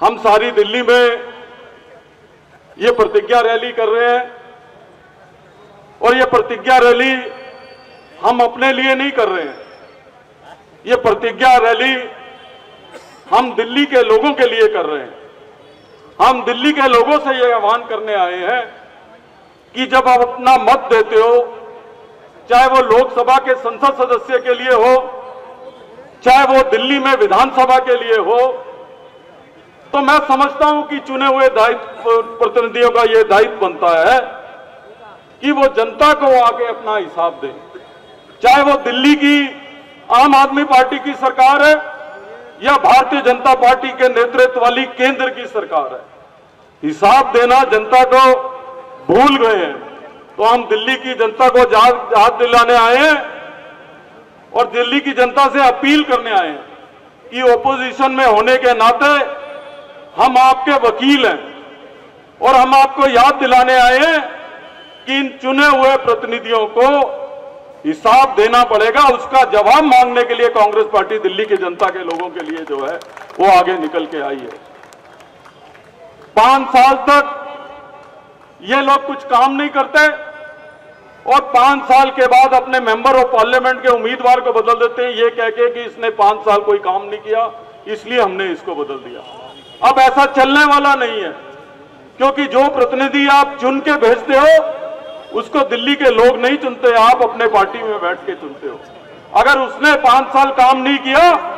हम सारी दिल्ली में ये प्रतिज्ञा रैली कर रहे हैं और ये प्रतिज्ञा रैली हम अपने लिए नहीं कर रहे हैं। ये प्रतिज्ञा रैली हम दिल्ली के लोगों के लिए कर रहे हैं। हम दिल्ली के लोगों से ये आह्वान करने आए हैं कि जब आप अपना मत देते हो, चाहे वो लोकसभा के संसद सदस्य के लिए हो, चाहे वो दिल्ली में विधानसभा के लिए हो, तो मैं समझता हूं कि चुने हुए प्रतिनिधियों का यह दायित्व बनता है कि वो जनता को आके अपना हिसाब दें। चाहे वो दिल्ली की आम आदमी पार्टी की सरकार है या भारतीय जनता पार्टी के नेतृत्व वाली केंद्र की सरकार है, हिसाब देना जनता को भूल गए हैं। तो हम दिल्ली की जनता को याद दिलाने आए हैं और दिल्ली की जनता से अपील करने आए हैं कि ओपोजिशन में होने के नाते हम आपके वकील हैं और हम आपको याद दिलाने आए हैं कि इन चुने हुए प्रतिनिधियों को हिसाब देना पड़ेगा। उसका जवाब मांगने के लिए कांग्रेस पार्टी दिल्ली की जनता के लोगों के लिए जो है वो आगे निकल के आई है। 5 साल तक ये लोग कुछ काम नहीं करते और 5 साल के बाद अपने मेंबर ऑफ पार्लियामेंट के उम्मीदवार को बदल देते हैं, ये कह के कि इसने 5 साल कोई काम नहीं किया इसलिए हमने इसको बदल दिया। अब ऐसा चलने वाला नहीं है, क्योंकि जो प्रतिनिधि आप चुन के भेजते हो उसको दिल्ली के लोग नहीं चुनते, आप अपने पार्टी में बैठ के चुनते हो। अगर उसने 5 साल काम नहीं किया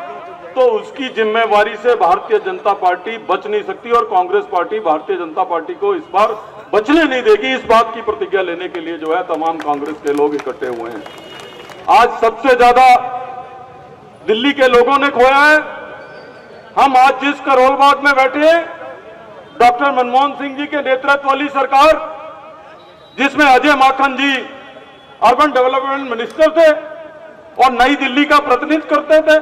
तो उसकी जिम्मेवारी से भारतीय जनता पार्टी बच नहीं सकती और कांग्रेस पार्टी भारतीय जनता पार्टी को इस बार बचने नहीं देगी। इस बात की प्रतिज्ञा लेने के लिए जो है तमाम कांग्रेस के लोग इकट्ठे हुए हैं। आज सबसे ज्यादा दिल्ली के लोगों ने खोया है। हम आज जिस करोल बाग में बैठे हैं, डॉक्टर मनमोहन सिंह जी के नेतृत्व वाली सरकार, जिसमें अजय माकन जी अर्बन डेवलपमेंट मिनिस्टर थे और नई दिल्ली का प्रतिनिधित्व करते थे,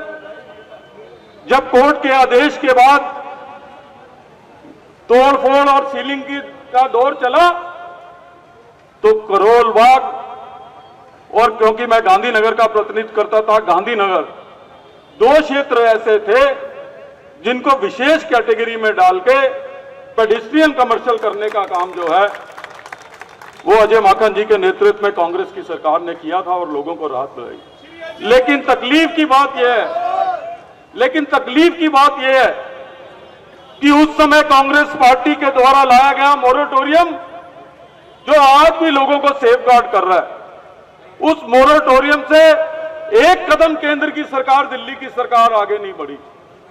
जब कोर्ट के आदेश के बाद तोड़फोड़ और सीलिंग का दौर चला तो करोल बाग और क्योंकि मैं गांधीनगर का प्रतिनिधित्व करता था, गांधीनगर 2 क्षेत्र ऐसे थे जिनको विशेष कैटेगरी में डाल के पेडिस्ट्रियन कमर्शियल करने का काम जो है वो अजय माकन जी के नेतृत्व में कांग्रेस की सरकार ने किया था और लोगों को राहत मिली। लेकिन तकलीफ की बात यह है कि उस समय कांग्रेस पार्टी के द्वारा लाया गया मोरेटोरियम जो आज भी लोगों को सेफगार्ड कर रहा है, उस मोरेटोरियम से एक कदम केंद्र की सरकार, दिल्ली की सरकार आगे नहीं बढ़ी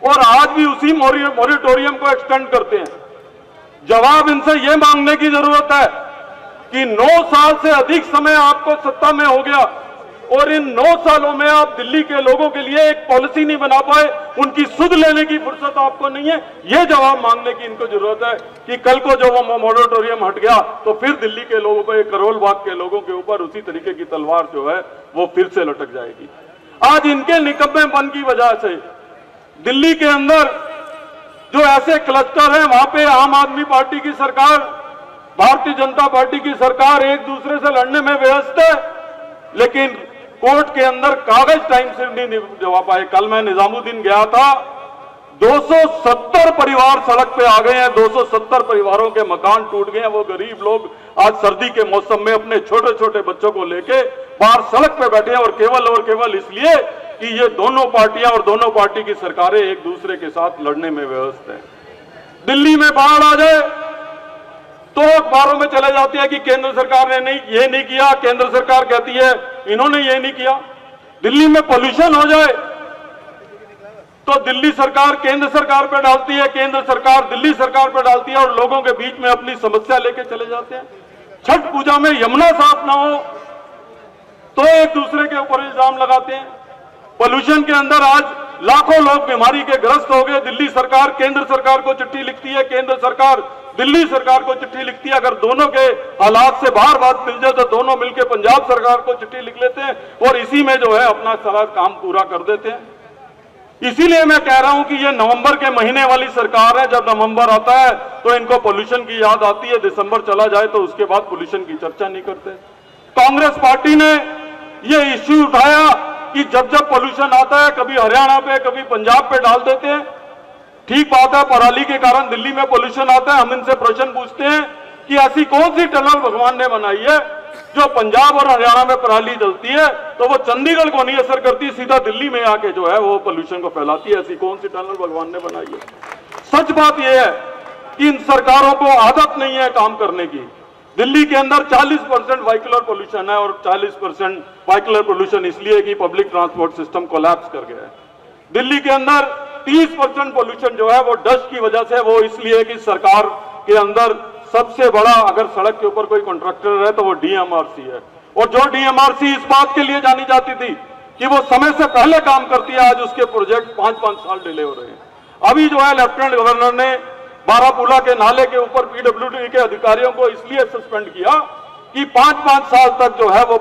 और आज भी उसी मोरेटोरियम को एक्सटेंड करते हैं। जवाब इनसे यह मांगने की जरूरत है कि 9 साल से अधिक समय आपको सत्ता में हो गया और इन 9 सालों में आप दिल्ली के लोगों के लिए एक पॉलिसी नहीं बना पाए, उनकी सुध लेने की फुर्सत आपको नहीं है। यह जवाब मांगने की इनको जरूरत है कि कल को जो वो मोरेटोरियम हट गया तो फिर दिल्ली के लोगों को, करोल बाग के लोगों के ऊपर उसी तरीके की तलवार जो है वो फिर से लटक जाएगी। आज इनके निकम्मेपन की वजह से दिल्ली के अंदर जो ऐसे क्लस्टर हैं वहां पे आम आदमी पार्टी की सरकार, भारतीय जनता पार्टी की सरकार एक दूसरे से लड़ने में व्यस्त है, लेकिन कोर्ट के अंदर कागज टाइम से नहीं जमा पाए। कल मैं निजामुद्दीन गया था, 270 परिवार सड़क पे आ गए हैं, 270 परिवारों के मकान टूट गए हैं। वो गरीब लोग आज सर्दी के मौसम में अपने छोटे छोटे बच्चों को लेके बाहर सड़क पे बैठे हैं और केवल इसलिए कि ये दोनों पार्टियां और दोनों पार्टी की सरकारें एक दूसरे के साथ लड़ने में व्यस्त हैं। दिल्ली में बाढ़ आ जाए तो अखबारों में चले जाते हैं कि केंद्र सरकार ने ये नहीं किया, केंद्र सरकार कहती है इन्होंने ये नहीं किया। दिल्ली में पोल्यूशन हो जाए तो दिल्ली सरकार केंद्र सरकार पर डालती है, केंद्र सरकार दिल्ली सरकार पर डालती है और लोगों के बीच में अपनी समस्या लेके चले जाते हैं। छठ पूजा में यमुना साफ ना हो तो एक दूसरे के ऊपर इल्जाम लगाते हैं। पोल्यूशन के अंदर आज लाखों लोग बीमारी के ग्रस्त हो गए। दिल्ली सरकार केंद्र सरकार को चिट्ठी लिखती है, केंद्र सरकार दिल्ली सरकार को चिट्ठी लिखती है। अगर दोनों के हालात से बाहर बात मिल जाए तो दोनों मिलकर पंजाब सरकार को चिट्ठी लिख लेते हैं और इसी में जो है अपना सारा काम पूरा कर देते हैं। इसीलिए मैं कह रहा हूं कि ये नवंबर के महीने वाली सरकार है। जब नवंबर आता है तो इनको पोल्यूशन की याद आती है, दिसंबर चला जाए तो उसके बाद पोल्यूशन की चर्चा नहीं करते। कांग्रेस पार्टी ने ये इश्यू उठाया कि जब जब पोल्यूशन आता है कभी हरियाणा पे कभी पंजाब पे डाल देते हैं। ठीक बात है, पराली के कारण दिल्ली में पोल्यूशन आता है। हम इनसे प्रश्न पूछते हैं कि ऐसी कौन सी टनल भगवान ने बनाई है जो पंजाब और हरियाणा में पराली जलती है तो वो चंडीगढ़ को नहीं असर करती, सीधा दिल्ली में आके जो है वो पोल्यूशन को फैलाती है। ऐसी कौन सी टनल भगवान ने बनाई है? सच बात यह है कि इन सरकारों को आदत नहीं है काम करने की। दिल्ली के अंदर 40% व्हीकलर पोल्यूशन है, और 40% व्हीकलर पोल्यूशन इसलिए कि पब्लिक ट्रांसपोर्ट सिस्टम कोलैप्स कर गया है। दिल्ली के अंदर 30% पोल्यूशन जो है वो डस्ट की वजह से, वो इसलिए कि सरकार के अंदर सबसे बड़ा अगर सड़क के ऊपर कोई कॉन्ट्रैक्टर है तो वो डीएमआरसी है, और जो डीएमआरसी इस बात के लिए जानी जाती थी कि वो समय से पहले काम करती है, आज उसके प्रोजेक्ट 5-5 साल डिले हो रहे हैं। अभी जो है लेफ्टिनेंट गवर्नर ने बारापुला के नाले के ऊपर पीडब्ल्यूडी के अधिकारियों को इसलिए सस्पेंड किया कि 5-5 साल तक जो है वो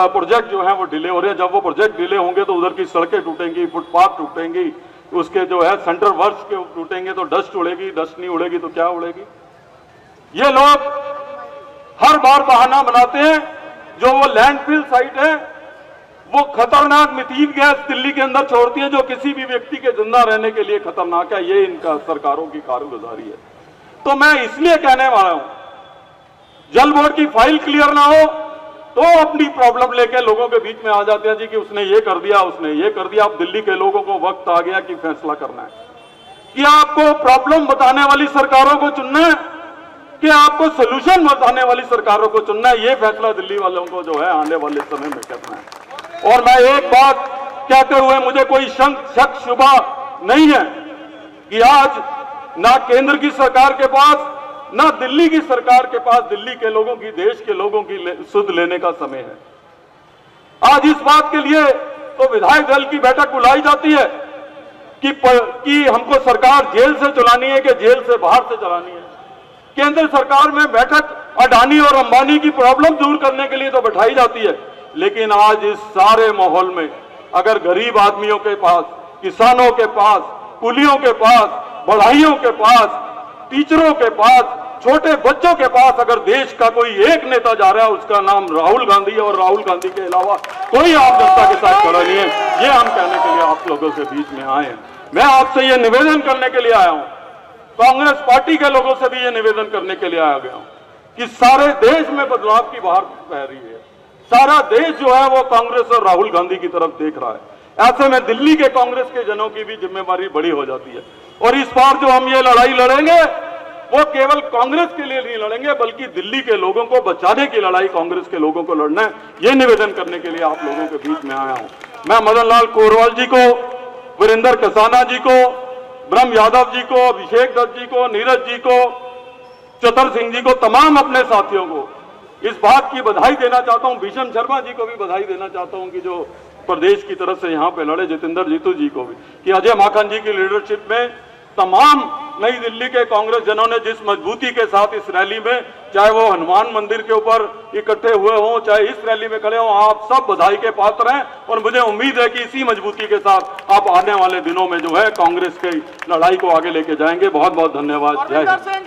प्रोजेक्ट जो है वो डिले हो रहे हैं। जब वो प्रोजेक्ट डिले होंगे तो उधर की सड़कें टूटेंगी, फुटपाथ टूटेंगी, उसके जो है सेंटर वर्क्स के टूटेंगे तो डस्ट उड़ेगी, डस्ट नहीं उड़ेगी तो क्या उड़ेगी? ये लोग हर बार बहाना बनाते हैं। जो वो लैंडफिल साइट है वो खतरनाक मीथेन गैस दिल्ली के अंदर छोड़ती है जो किसी भी व्यक्ति के जिंदा रहने के लिए खतरनाक है। ये इनका सरकारों की कारगुजारी है। तो मैं इसलिए कहने वाला हूं, जल बोर्ड की फाइल क्लियर ना हो तो अपनी प्रॉब्लम लेके लोगों के बीच में आ जाते हैं जी कि उसने ये कर दिया, उसने ये कर दिया। अब दिल्ली के लोगों को वक्त आ गया कि फैसला करना है कि आपको प्रॉब्लम बताने वाली सरकारों को चुनना है कि आपको सोल्यूशन बताने वाली सरकारों को चुनना है। ये फैसला दिल्ली वालों को जो है आने वाले समय में करना है। और मैं एक बात कहते हुए, मुझे कोई शक शुबा नहीं है कि आज ना केंद्र की सरकार के पास ना दिल्ली की सरकार के पास दिल्ली के लोगों की, देश के लोगों की सुध लेने का समय है। आज इस बात के लिए तो विधायक दल की बैठक बुलाई जाती है कि हमको सरकार जेल से चलानी है कि जेल से बाहर से चलानी है। केंद्र सरकार में बैठक अडानी और अंबानी की प्रॉब्लम दूर करने के लिए तो बैठाई जाती है, लेकिन आज इस सारे माहौल में अगर गरीब आदमियों के पास, किसानों के पास, कुलियों के पास, बढ़ाइयों के पास, टीचरों के पास, छोटे बच्चों के पास अगर देश का कोई एक नेता जा रहा है उसका नाम राहुल गांधी है, और राहुल गांधी के अलावा कोई आम जनता के साथ खड़ा नहीं है। ये हम कहने के लिए आप लोगों से बीच में आए हैं। मैं आपसे ये निवेदन करने के लिए आया हूं, कांग्रेस पार्टी के लोगों से भी ये निवेदन करने के लिए आया गया हूं कि सारे देश में बदलाव की बहार बह रही है। सारा देश जो है वो कांग्रेस और राहुल गांधी की तरफ देख रहा है। ऐसे में दिल्ली के कांग्रेस के जनों की भी जिम्मेवारी बड़ी हो जाती है। और इस बार जो हम ये लड़ाई लड़ेंगे वो केवल कांग्रेस के लिए नहीं लड़ेंगे, बल्कि दिल्ली के लोगों को बचाने की लड़ाई कांग्रेस के लोगों को लड़ना है। ये निवेदन करने के लिए आप लोगों के बीच में आया हूं। मैं मदन लाल कोरवाल जी को, वीरेंद्र कसाना जी को, ब्रह्म यादव जी को, अभिषेक दत्त जी को, नीरज जी को, चतर सिंह जी को, तमाम अपने साथियों को इस बात की बधाई देना चाहता हूं। भीषम शर्मा जी को भी बधाई देना चाहता हूं कि जो प्रदेश की तरफ से यहां पे लड़े, जितेंद्र जीतू जी को भी, कि अजय माखन जी की लीडरशिप में तमाम नई दिल्ली के कांग्रेस जनों ने जिस मजबूती के साथ इस रैली में, चाहे वो हनुमान मंदिर के ऊपर इकट्ठे हुए हों, चाहे इस रैली में खड़े हों, आप सब बधाई के पात्र हैं। और मुझे उम्मीद है कि इसी मजबूती के साथ आप आने वाले दिनों में जो है कांग्रेस की लड़ाई को आगे लेके जाएंगे। बहुत बहुत धन्यवाद। जय हिंद।